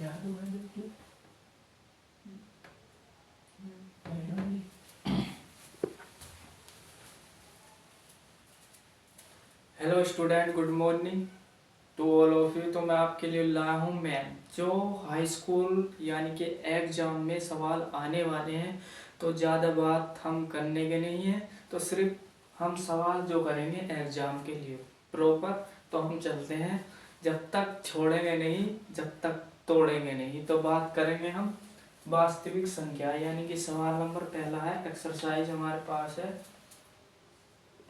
चालू है बिल्कुल। Hello student, good morning to all of you. तो मैं आपके लिए लाया हूँ मैथ, जो हाई स्कूल यानी कि एग्जाम में सवाल आने वाले हैं। तो ज़्यादा बात हम करने के नहीं है, तो सिर्फ हम सवाल जो करेंगे एग्जाम के लिए प्रॉपर। तो हम चलते हैं, जब तक छोड़ेंगे नहीं, जब तक तोड़ेंगे नहीं। तो बात करेंगे हम वास्तविक संख्या, यानी कि सवाल नंबर पहला है। एक्सरसाइज हमारे पास है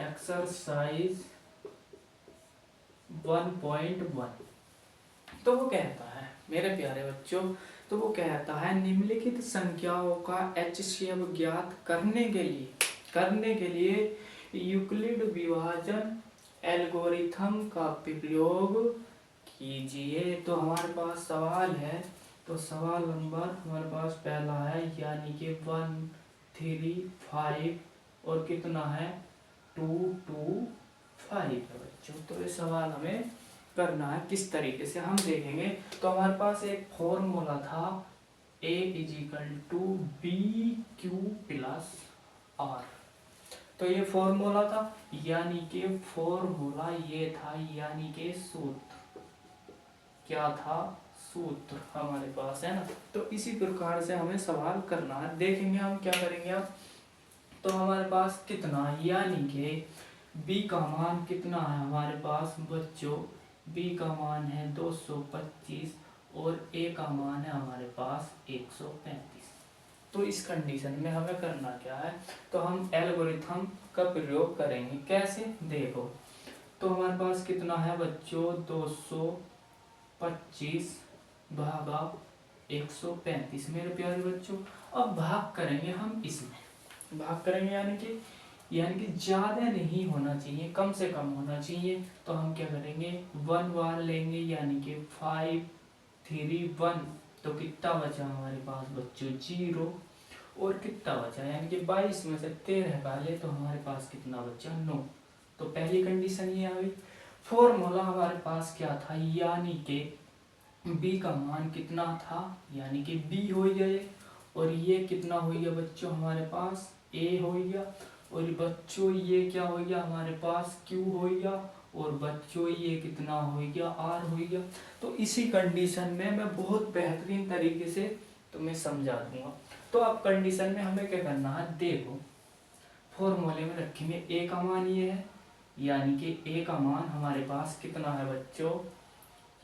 एक्सरसाइज 1.1। तो वो कहता है मेरे प्यारे बच्चों, तो वो कहता है निम्नलिखित संख्याओं का एचसीएफ ज्ञात करने के लिए यूक्लिड विभाजन एल्गोरिथम का प्रयोग कीजिए। तो हमारे पास सवाल है, तो सवाल नंबर हमारे पास पहला है, यानी कि 1, 3, 5 और कितना है 2, 2, 5 है बच्चों। तो ये सवाल हमें करना है किस तरीके से हम देखेंगे। तो हमारे पास एक फॉर्मूला था A = BQ + R। तो ये फॉर्मूला था, यानी कि फॉर्मूला ये था, यानी कि सूत्र क्या था, सूत्र हमारे पास है ना। तो इसी प्रकार से हमें सवाल करना है। देखेंगे हम क्या करेंगे अब। तो हमारे पास कितना, यानी कि b का मान कितना है हमारे पास बच्चों, b का मान है 225 और a का मान है हमारे पास 135। तो इस कंडीशन में हमें करना क्या है, तो हम एल्गोरिथम का प्रयोग करेंगे। कैसे, देखो। तो हमारे पास कितना है बच्चों, 225 भागा 135 मेरे प्यारे बच्चों। अब भाग करेंगे हम, इसमें भाग करेंगे, यानी कि ज़्यादा नहीं होना चाहिए, कम से कम होना चाहिए। तो हम क्या करेंगे, 1 बार लेंगे, यानी कि 5, 3, 1। तो कितना बचा हमारे पास बच्चों, 0। और कितना बचा, यानी कि 22 में से 13 पहले, तो हमारे पास कितना बचा, 9। तो पहली कंडीशन ये आ गई। फॉर्मूला हमारे पास क्या था, यानी कि b का मान कितना था, यानी कि b हो गया ये, और ये कितना हो गया बच्चों हमारे पास a हो गया, और बच्चों ये क्या हो गया हमारे पास q हो गया, और बच्चों ये कितना हो गया r हो गया। तो इसी कंडीशन में मैं बहुत बेहतरीन तरीके से तुम्हें समझा दूंगा। तो अब कंडीशन में हमें क्या करना है, देखो फॉर्मूले में रखेंगे a का मान ये है, यानी कि a का मान हमारे पास कितना है बच्चों,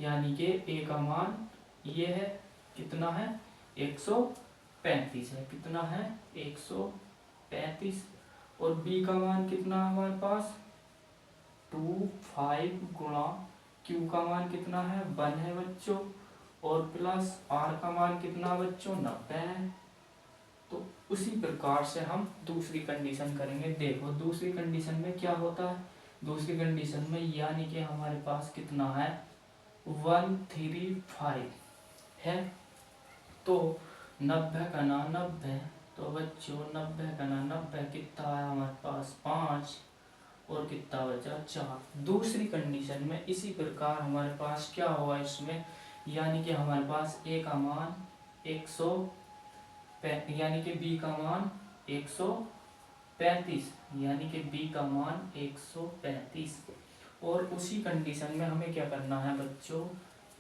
यानी कि a का मान ये है, कितना है 135 है, कितना है 135। और b का मान कितना है हमारे पास 25 गुणा q का मान कितना है 1 है बच्चों, और प्लस r का मान कितना बच्चों 90 है। तो उसी प्रकार से हम दूसरी कंडीशन करेंगे। देखो दूसरी कंडीशन में क्या होता है, दूसरी कंडीशन में यानी कि हमारे पास कितना है 135 है। तो 90 का ना 90, तो बच्चों 90 का ना 90 कितना है हमारे पास 5, और कितना बचा 4। दूसरी कंडीशन में इसी प्रकार हमारे पास क्या होगा इसमें, यानी कि हमारे पास a का मान 100, यानी कि b का मान 135, यानी कि b का मान 135। और उसी कंडीशन में हमें क्या करना है बच्चों,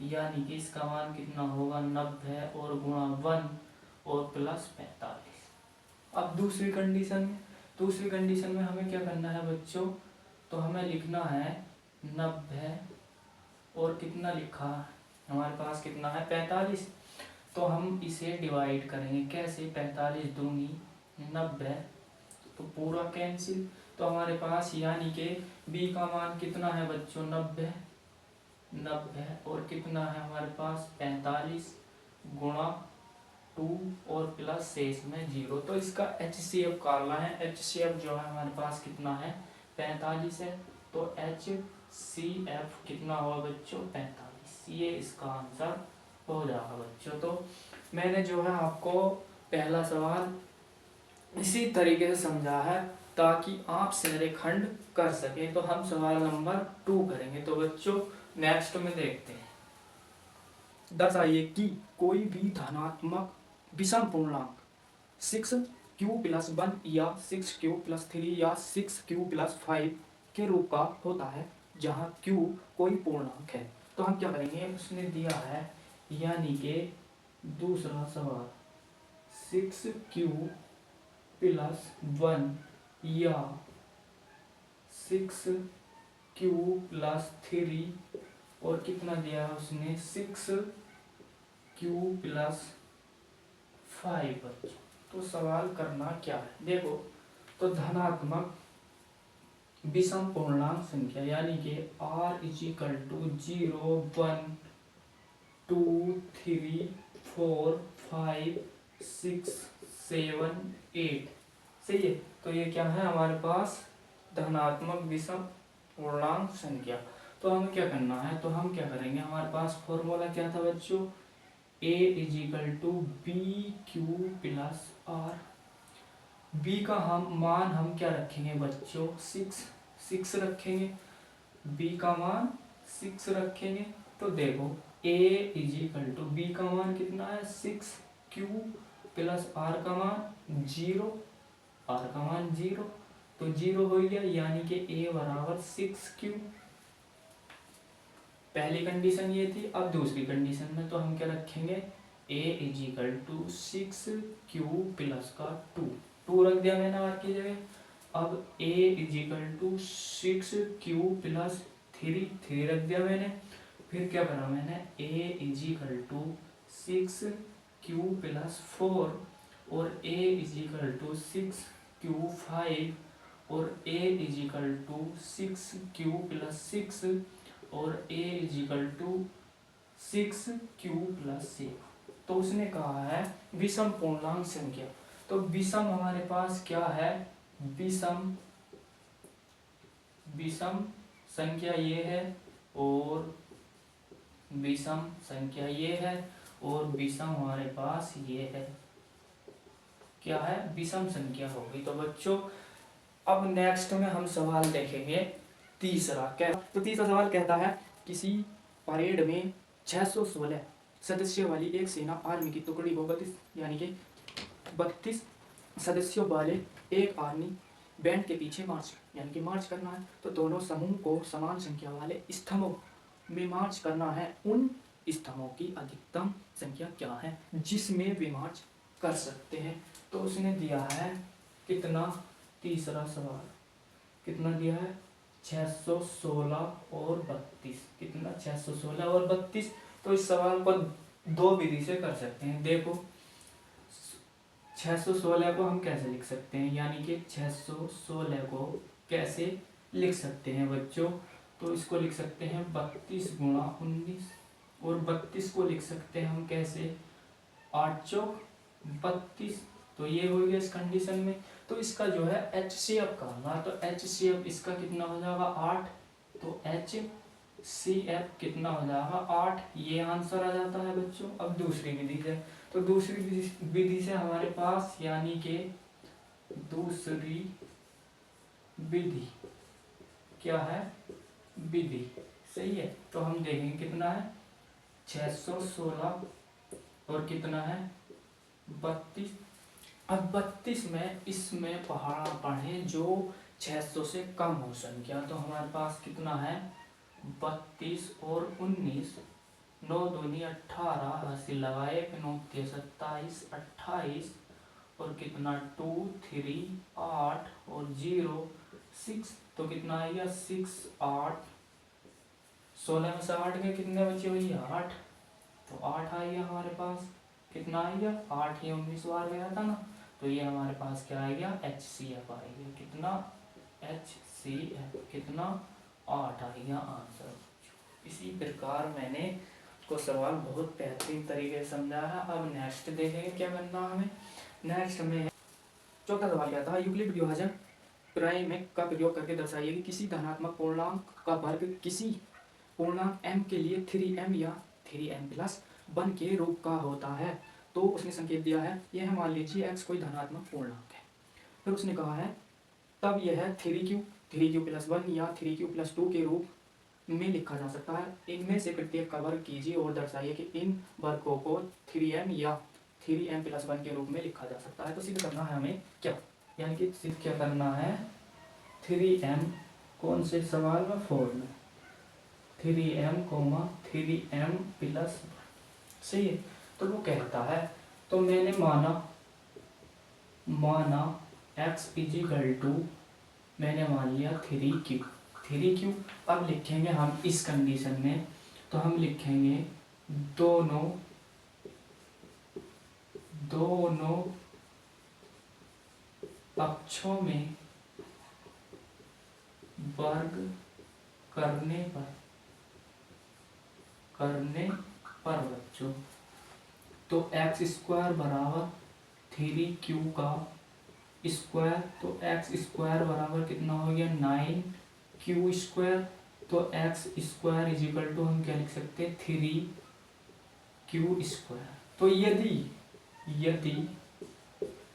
यानी कि इसका मान कितना होगा 90 और गुणा 1 और प्लस 45। अब दूसरी कंडीशन में हमें क्या करना है बच्चों, तो हमें लिखना है 90 और कितना लिखा हमारे पास कितना है 45। तो हम इसे डिवाइड करेंगे कैसे, 45 दूनी 90, तो पूरा कैंसिल। तो हमारे पास यानी कि b का मान कितना है बच्चों 90 और कितना है हमारे पास 45 गुणा 2 और प्लस शेष में 0। तो इसका HCF करना है। HCF जो है हमारे पास कितना है 45 है। तो HCF कितना हुआ बच्चों 45, ये इसका आंसर हो जाएगा बच्चों। तो मैंने जो है आपको पहला सवाल इसी तरीके से समझा है ताकि आप संरेखंड कर सके। तो हम सवाल नंबर 2 करेंगे। तो बच्चों नेक्स्ट में देखते हैं। दर्शाइए कि कोई भी धनात्मक विषम पूर्णांक 6q+1 या 6q+3 या 6q+5 के रूप का होता है जहाँ q कोई पूर्णांक है। तो हम क्या करेंगे, उसने दिया है यानी कि दूसरा सवाल 6q+1 या 6q+3 और कितना दिया है उसने 6q+5। तो सवाल करना क्या है, देखो तो धनात्मक विषम पूर्णांक संख्या यानी कि r = 0 1 2 3 4 5 6 7 8 सही है। तो ये क्या है हमारे पास धनात्मक विषम पूर्णांक संख्या। तो हमें क्या करना है, तो हम क्या करेंगे, हमारे पास फॉर्मूला क्या था बच्चों, a = bq+r। b का मान हम क्या रखेंगे बच्चों, 6 रखेंगे, b का मान 6 रखेंगे। तो देखो a = b का मान कितना है 6q प्लस r का मान 0, r का मान 0, तो 0 हो गया यानी कि a बराबर 6q। पहली कंडीशन ये थी। अब दूसरी कंडीशन में तो हम क्या रखेंगे, a = 6q प्लस का 2 रख दिया मैंने r की जगह। अब a = 6q+3 रख दिया मैंने। फिर क्या करा मैंने, a = 6q+4 और a = 6q5 और a = 6q+6 और a = 6q+6। तो उसने कहा है विषम पूर्णांक संख्या। तो विषम हमारे पास क्या है, विषम संख्या ये है और विषम संख्या ये है और विषम हमारे पास ये है, क्या है, विषम संख्या होगी। तो बच्चों अब नेक्स्ट में हम सवाल देखेंगे तीसरा। क्या, तो तीसरा सवाल कहता है किसी परेड में 616 सदस्यों वाली एक सेना आर्मी की टुकड़ी को 32 सदस्यों वाले एक आर्मी बैंड के पीछे मार्च करना है। तो दोनों समूह को समान संख्या वाले स्तंभों में मार्च करना है। उन स्तंभों की अधिकतम संख्या क्या है जिसमें वे मार्च कर सकते हैं। तो उसने दिया है कितना, तीसरा सवाल कितना दिया है 616 और 32, कितना 616 और 32। तो इस सवाल को दो विधि से कर सकते हैं। देखो 616 को हम कैसे लिख सकते हैं, यानी कि 616 को कैसे लिख सकते हैं बच्चों, तो इसको लिख सकते हैं 32 × 19 और 32 को लिख सकते हैं हम कैसे 8 चौक 32। तो ये हो गया इस कंडीशन में। तो इसका जो है HCF करना, तो HCF इसका कितना हो जाएगा 8, तो HCF कितना हो जाएगा 8, ये आंसर आ जाता है बच्चों। अब दूसरी विधि से, तो दूसरी विधि से हमारे पास यानी कि दूसरी विधि क्या है, विधि सही है। तो हम देखेंगे कितना है 616 और कितना है 32। अब 32 में इसमें पढ़े जो 600 से कम हो संख्या। तो हमारे पास कितना है 32 और 19, 9 दूनी 18, हंसी लगाए 9 के 27, 28 और कितना 2 3 8 और 0 6। तो कितना आएगा 6 8, 16 में से 8 के कितने बचे हुई 8, तो 8 आएगा हमारे पास, कितना आएगा 8, ये 19 बार गया था ना। तो ये हमारे पास क्या आएगा HCF आएगा, कितना HCF कितना 8 आएगा आंसर। इसी प्रकार मैंने को सवाल बहुत बेहतरीन तरीके से समझाया है। अब नेक्स्ट देखेंगे क्या करना हमें। नेक्स्ट में चौथा सवाल क्या था, यूक्लिड विभाजन प्रमेय का प्रयोग करके दर्शाइए कि किसी धनात्मक पूर्णांक का वर्ग किसी पूर्णांक m के लिए 3m या 3m+1 के रूप का होता है। तो उसने संकेत दिया है, यह मान लीजिए x कोई धनात्मक पूर्णांक है। फिर उसने कहा है तब यह 3q+1 या 3q+2 के रूप में लिखा जा सकता है। इनमें से प्रत्येक का वर्ग कीजिए और दर्शाइए कि इन वर्गों को 3m या 3m+1 के रूप में लिखा जा सकता है। तो सिद्ध करना है हमें क्या, यानी कि सिद्ध क्या करना है, 3m कौन से सवाल में, 4 में 3m, 3m+1 सही है। तो वो कहता है, तो मैंने माना x = मैंने मान लिया 3q। अब लिखेंगे हम इस कंडीशन में, तो हम लिखेंगे दोनों पक्षों में वर्ग करने पर बच्चों, तो x² बराबर 3q का स्क्वायर, तो x² बराबर कितना हो गया 9q²। तो x² हम क्या लिख सकते हैं 3q²। तो यदि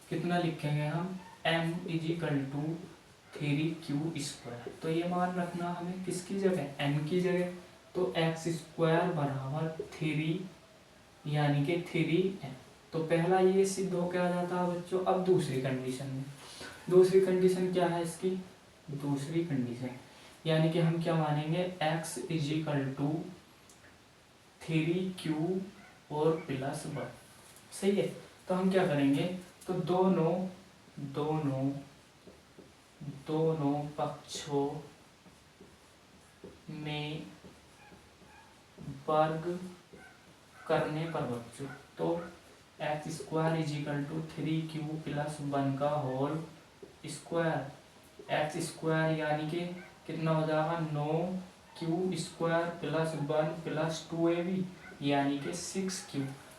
कितना लिखेंगे हम m = 3q²। तो ये मान रखना हमें किसकी जगह, n की जगह। तो x² बराबर 3 यानी कि 3m। तो पहला ये सिद्ध हो क्या जाता है बच्चों। अब दूसरी कंडीशन क्या है इसकी, दूसरी कंडीशन यानी कि हम क्या मानेंगे x = 3q और +1 सही है। तो हम क्या करेंगे, तो दोनों पक्षों में वर्ग करने पर बच्चों, तो x² = 3q+1 का होल स्क्वायर, x² यानी कि कितना हो जाएगा 9q² +1 +2ab यानी कि 6q।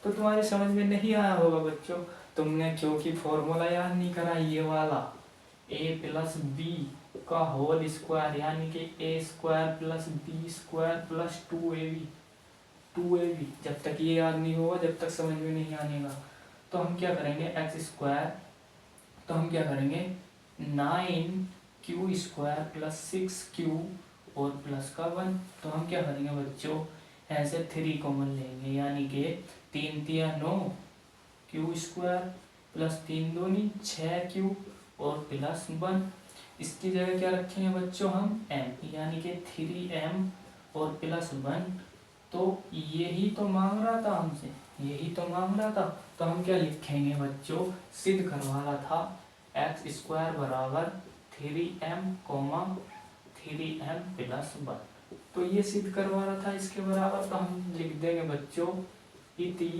तो तुम्हारी समझ में नहीं आया होगा बच्चों, तुमने क्योंकि फॉर्मूला याद नहीं करा ये वाला a + b का होल स्क्वायर यानी कि a² + b² + 2ab। जब तक ये याद नहीं होगा, जब तक समझ में नहीं आने का, तो हम क्या करेंगे x², तो हम क्या करेंगे 9q² + 6q और प्लस का 1। तो हम क्या करेंगे बच्चों, ऐसे 3 कॉमन लेंगे यानी कि 3 × 9 q² + 3 × 2 = 6q और +1। इसकी जगह क्या रखेंगे बच्चों हम m यानी कि 3m और +1। तो यही तो मांग रहा था हमसे, तो हम क्या लिखेंगे बच्चों, सिद्ध करवा रहा था x² बराबर 3m, 3m+1। तो ये सिद्ध करवा रहा था इसके बराबर, तो हम लिख देंगे बच्चों इति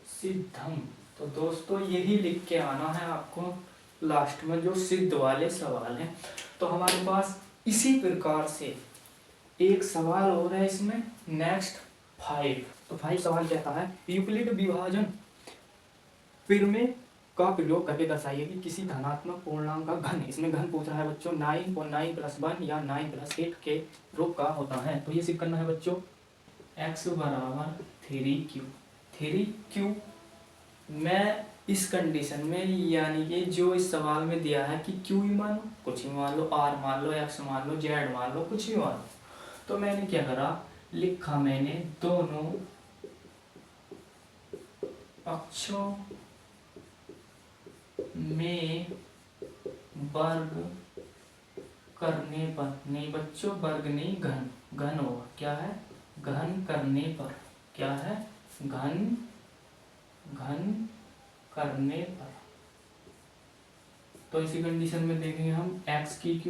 सिद्धम। तो दोस्तों यही लिख के आना है आपको लास्ट में जो सिद्ध वाले सवाल हैं। तो हमारे पास इसी प्रकार से एक सवाल और है इसमें, नेक्स्ट 5। तो 5 सवाल कहता है यूक्लिड विभाजन प्रमेय का प्रयोग करके दर्शाइए कि किसी धनात्मक पूर्णांक का घन, इसमें घन पूछ रहा है बच्चों 9 और 9+1 या 9+8 के रूप का होता है। तो ये सिद्ध करना है बच्चों, x बराबर 3q। मैं इस कंडीशन में यानी कि जो इस सवाल में दिया है कि q ही मान लो, कुछ भी मान लो, r मान लो, x मान लो, z मान लो, कुछ भी मान लो। तो मैंने क्या करा, लिखा मैंने दोनों पक्षों में वर्ग करने पर, नहीं बच्चों वर्ग नहीं, घन होगा, क्या है घन करने पर, क्या है घन करने पर। तो इसी कंडीशन में देखेंगे हम x की q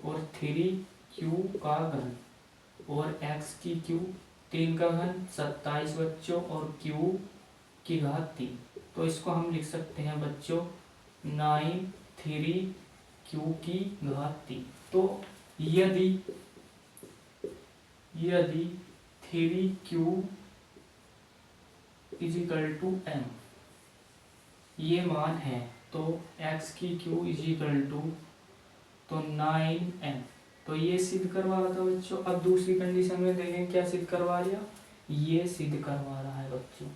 और 3q का घन और x की q 3 का घन 27 बच्चों और q की घात 3। तो इसको हम लिख सकते हैं बच्चों 9 3q की घात 3। तो यदि 3q = m ये मान है, तो x की q तो 9m। तो ये सिद्ध करवा रहा था बच्चों। अब दूसरी कंडीशन में देखें क्या सिद्ध करवा लिया, ये सिद्ध करवा रहा है बच्चों।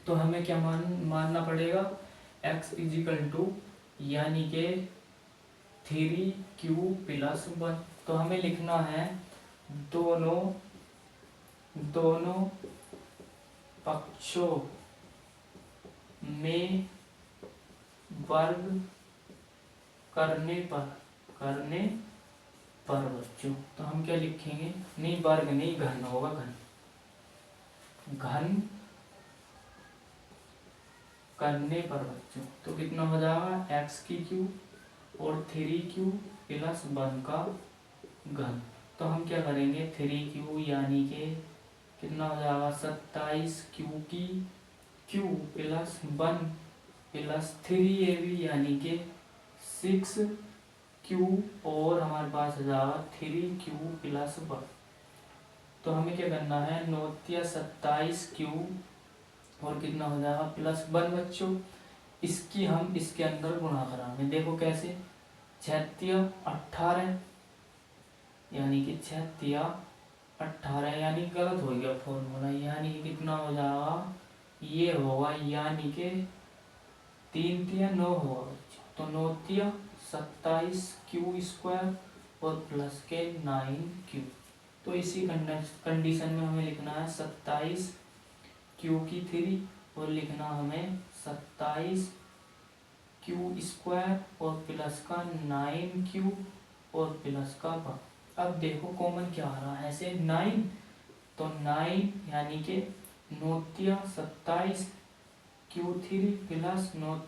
तो हमें क्या मानना पड़ेगा, x = यानी के 3q प्लस 1। तो हमें लिखना है दोनों पक्षों में वर्ग करने पर बच्चों। तो हम क्या लिखेंगे, नहीं वर्ग नहीं, घन होगा, घन करने पर बच्चों। तो कितना हो जाएगा x³ और 3q प्लस 1 का घन। तो हम क्या करेंगे 3q यानी कि कितना हो जाएगा 27q की q प्लस 1 प्लस 3ab यानी कि 6q और हमारे पास हो जाएगा 3q प्लस 1। तो हमें क्या करना है 9 27q और कितना हो जाएगा प्लस 1 बच्चों। इसकी हम इसके अंदर गुणा कराएंगे, देखो कैसे 6 18 यानी कि 6 18 यानी गलत हो गया फॉर्मूला, यानी कि कितना हो जाएगा ये होगा यानी कि 3 3 9 होगा बच्चों। तो 9 3 27q² और प्लस के 9q। तो इसी कंडीशन में हमें लिखना है 27q की 3 और लिखना हमें 27q² और प्लस का 9q और प्लस का 1। अब देखो कॉमन क्या आ रहा है ऐसे 9, तो 9 यानी कि 9 27q³ plus 9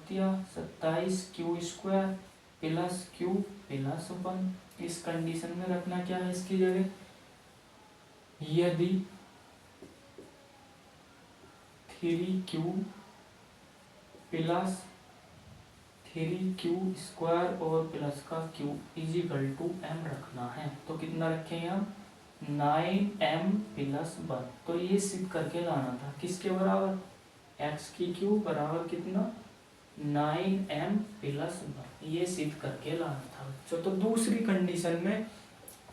27q² plus q plus 1। इस कंडीशन में रखना क्या है इसकी जगह, यदि 3q प्लस 3q² और प्लस का q इजिकल टू m रखना है। तो कितना रखेंगे हम 9m प्लस 1। तो ये सिद्ध करके लाना था किसके बराबर, x³ बराबर कितना 9m प्लस 1, ये सिद्ध करके लाना था बच्चों। तो दूसरी कंडीशन में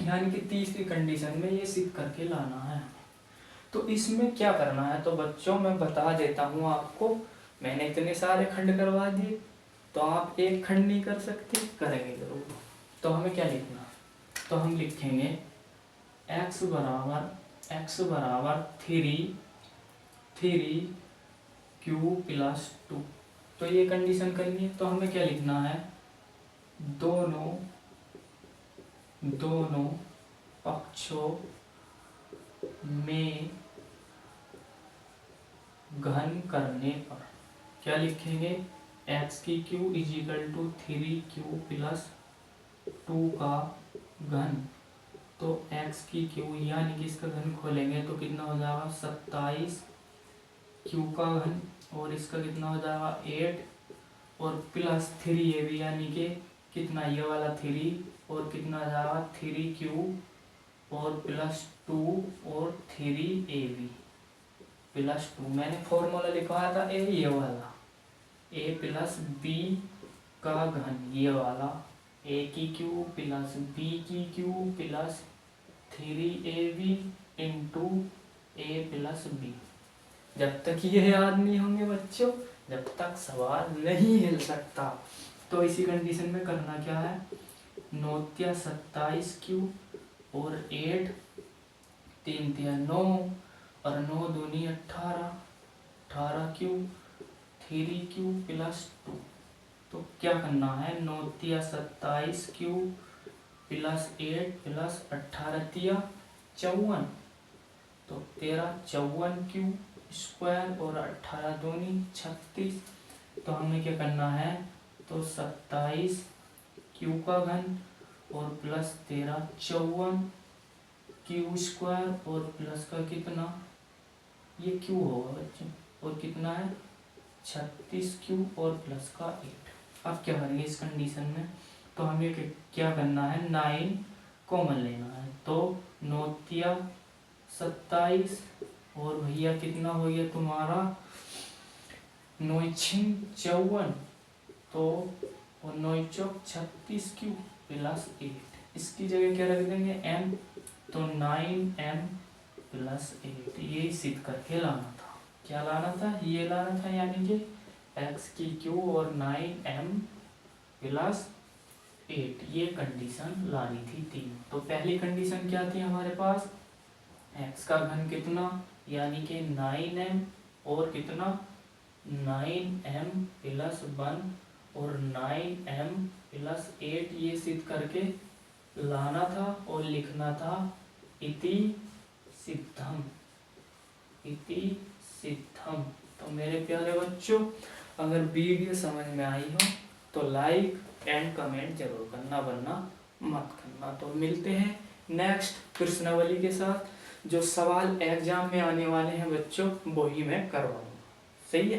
यानी कि तीसरी कंडीशन में ये सिद्ध करके लाना है। तो इसमें क्या करना है, तो बच्चों मैं बता देता हूँ आपको, मैंने इतने सारे खंड करवा दिए, तो आप एक खंड नहीं कर सकते, करेंगे जरूर। तो हमें क्या लिखना, तो हम लिखेंगे x बराबर 3q प्लस 2। तो ये कंडीशन करनी है। तो हमें क्या लिखना है दोनों पक्षों में घन करने पर क्या लिखेंगे x³ is equal to 3q plus 2 का घन। तो x³ यानी कि इसका घन खोलेंगे तो कितना हो जाएगा 27q का घन और इसका कितना हो जाएगा 8 और प्लस 3ab यानी कि कितना ये वाला 3 और कितना हो जाएगा 3q और प्लस 2 और 3ab प्लस 2। मैंने फॉर्मूला लिखवाया था ये वाला a प्लस b का घन, ये वाला a की क्यू प्लस b की Q plus 3ab into a plus b। जब तक ये याद नहीं होंगे बच्चों, जब तक सवाल नहीं हिल सकता। तो इसी कंडीशन में करना क्या है 9 27q और 8 3 9 और 9 दूनी 18q 3q प्लस 2। तो क्या करना है 9 27q प्लस 8 प्लस 18 54। तो 54q स्क्वायर और 18 दूनी 36। तो हमें क्या करना है तो 27q का घन और प्लस 54q स्क्वायर और प्लस का कितना ये q होगा बच्चों और कितना है 36q और प्लस का 8। अब क्या करेंगे इस कंडीशन में, तो हमें क्या करना है 9 कॉमन लेना है। तो 9 27 और भैया कितना हो गया तुम्हारा 9 54 तो और 9 36q प्लस 8। इसकी जगह क्या रख देंगे m, तो 9m प्लस 8। ये सिद्ध करके लाना था, क्या लाना था ये लाना था यानी कि x की q और 9m प्लस 8 ये कंडीशन लानी थी 3। तो पहली कंडीशन क्या थी हमारे पास, x का घन कितना यानी कि 9m और कितना 9m प्लस 1 और 9m प्लस 8 ये सिद्ध करके लाना था और लिखना था इति सिद्धम, इति सिद्धम। तो मेरे प्यारे बच्चों अगर वीडियो समझ में आई हो तो लाइक एंड कमेंट जरूर करना, वरना मत करना। तो मिलते हैं नेक्स्ट प्रश्नावली के साथ। जो सवाल एग्जाम में आने वाले हैं बच्चों वही मैं करवाऊंगा, सही है।